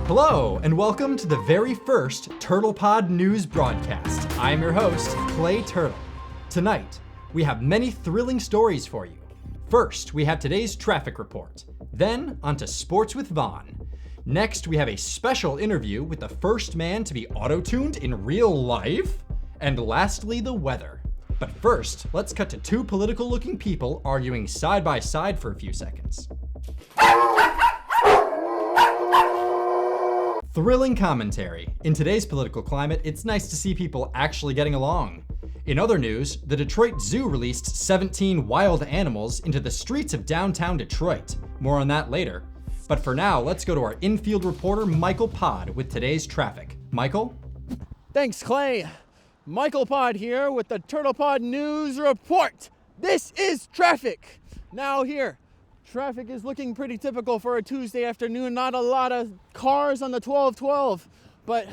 Hello, and welcome to the very first TurtlePod News Broadcast. I am your host, Clay Turtle. Tonight, we have many thrilling stories for you. First, we have today's traffic report. Then, onto Sports with Vaughn. Next, we have a special interview with the first man to be auto-tuned in real life. And lastly, the weather. But first, let's cut to two political-looking people arguing side by side for a few seconds. Thrilling commentary. In today's political climate, it's nice to see people actually getting along. In other news, the Detroit Zoo released 17 wild animals into the streets of downtown Detroit. More on that later. But for now, let's go to our infield reporter, Michael Pod, with today's traffic. Michael? Thanks, Clay. Michael Pod here with the TurtlePod News Report. This is traffic. Now here, traffic is looking pretty typical for a Tuesday afternoon. Not a lot of cars on the 1212, but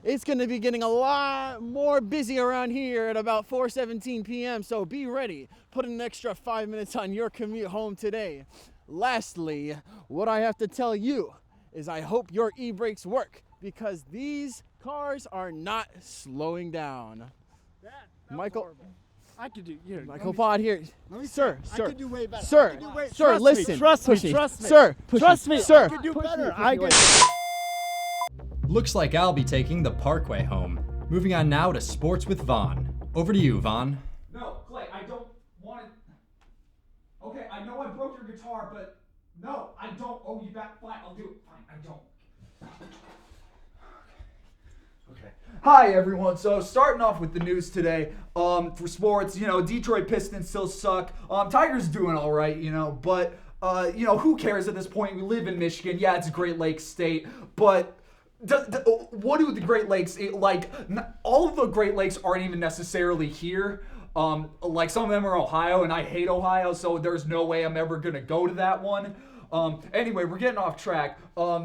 it's going to be getting a lot more busy around here at about 4:17 p.m. So be ready. Put an extra 5 minutes on your commute home today. Lastly, what I have to tell you is I hope your e-brakes work because these cars are not slowing down. That Michael. horrible. I could do. Here, Michael Pod here. Sir, I could do way better. Sir, I could do way, sir, trust listen. Me, trust Push me. me. Trust me. Sir, push trust me. me. Sir, I could do push better. me. I could. Looks like I'll be taking the Parkway home. Moving on now to Sports with Vaughn. Over to you, Vaughn. No, Clay, I don't want it. Okay, I know I broke your guitar, but no, I don't owe you that. Fine, I'll do it. Fine, I don't. Okay. Hi, everyone. So, starting off with the news today, for sports, Detroit Pistons still suck. Tigers doing all right, but, who cares at this point? We live in Michigan. Yeah, it's a Great Lakes state, but what do the Great Lakes, all of the Great Lakes aren't even necessarily here. Some of them are Ohio, and I hate Ohio, so there's no way I'm ever going to go to that one. Anyway, we're getting off track.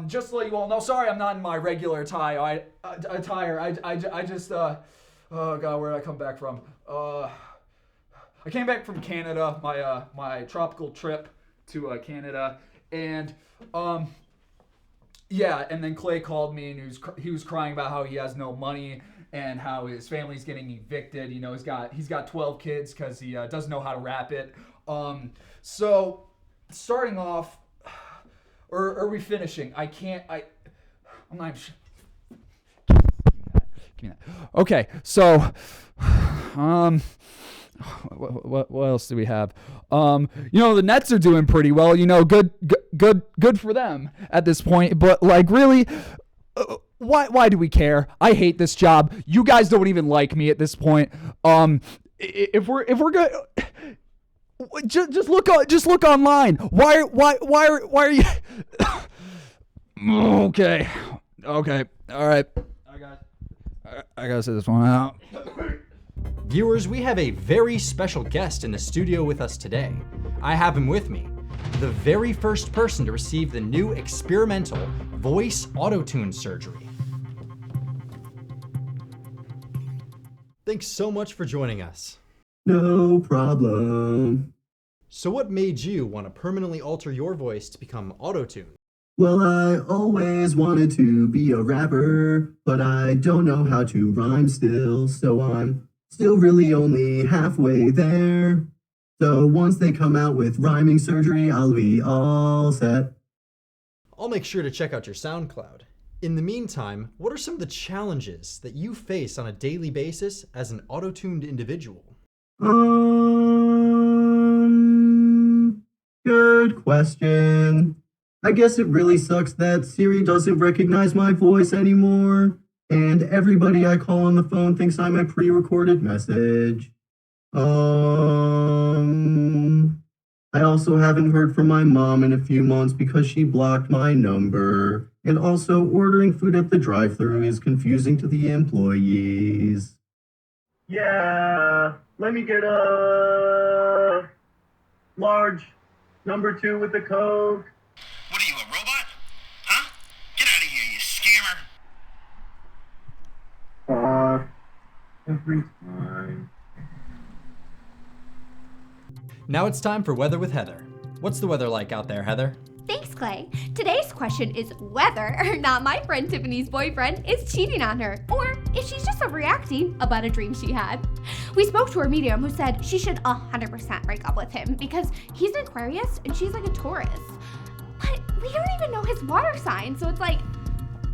Just to let you all know, sorry I'm not in my regular attire. I just, oh God, where did I come back from? I came back from Canada, my tropical trip to Canada, and, yeah, and then Clay called me, and he was crying about how he has no money and how his family's getting evicted. He's got 12 kids because he doesn't know how to rap it. So starting off, or are we finishing? I'm not. Give me that. Okay, so what else do we have? The Nets are doing pretty well. Good for them at this point. But really, why do we care? I hate this job. You guys don't even like me at this point. If we're good, just look online. Why are you? Okay, all right. I gotta say this one out. Viewers, we have a very special guest in the studio with us today. I have him with me, the very first person to receive the new experimental voice autotune surgery. Thanks so much for joining us. No problem. So what made you want to permanently alter your voice to become autotune? Well, I always wanted to be a rapper, but I don't know how to rhyme still, so I'm still really only halfway there. So once they come out with rhyming surgery, I'll be all set. I'll make sure to check out your SoundCloud. In the meantime, what are some of the challenges that you face on a daily basis as an auto-tuned individual? Good question. I guess it really sucks that Siri doesn't recognize my voice anymore, and everybody I call on the phone thinks I'm a pre-recorded message. I also haven't heard from my mom in a few months because she blocked my number. And also, ordering food at the drive-thru is confusing to the employees. Yeah, let me get a large number 2 with the Coke. What are you, a robot? Huh? Get out of here, you scammer! Every time. Now it's time for Weather with Heather. What's the weather like out there, Heather? Thanks, Clay. Today's question is whether or not my friend Tiffany's boyfriend is cheating on her, or if she's just overreacting about a dream she had. We spoke to her medium who said she should 100% break up with him because he's an Aquarius and she's like a Taurus. But we don't even know his water sign, so it's like,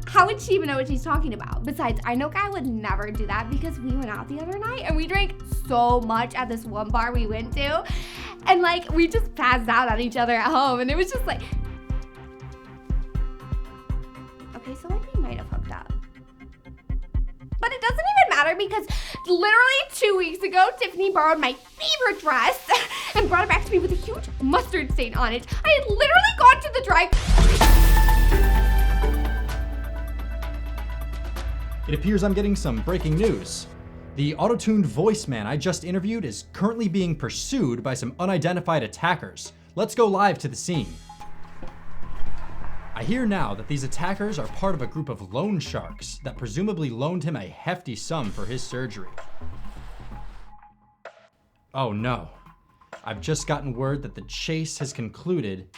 how would she even know what she's talking about? Besides, I know Guy would never do that because we went out the other night and we drank so much at this one bar we went to. And like, we just passed out on each other at home and it was just like, okay, so like we might have hooked up. But it doesn't even matter because literally 2 weeks ago, Tiffany borrowed my favorite dress and brought it back to me with a huge mustard stain on it. I had literally gone to the dry. It appears I'm getting some breaking news. The auto-tuned voice man I just interviewed is currently being pursued by some unidentified attackers. Let's go live to the scene. I hear now that these attackers are part of a group of loan sharks that presumably loaned him a hefty sum for his surgery. Oh no. I've just gotten word that the chase has concluded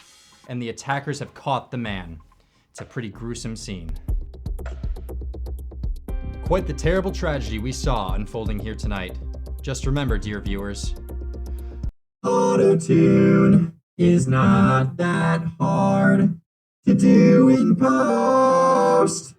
and the attackers have caught the man. It's a pretty gruesome scene. Quite the terrible tragedy we saw unfolding here tonight. Just remember, dear viewers, Autotune is not that hard to do in post.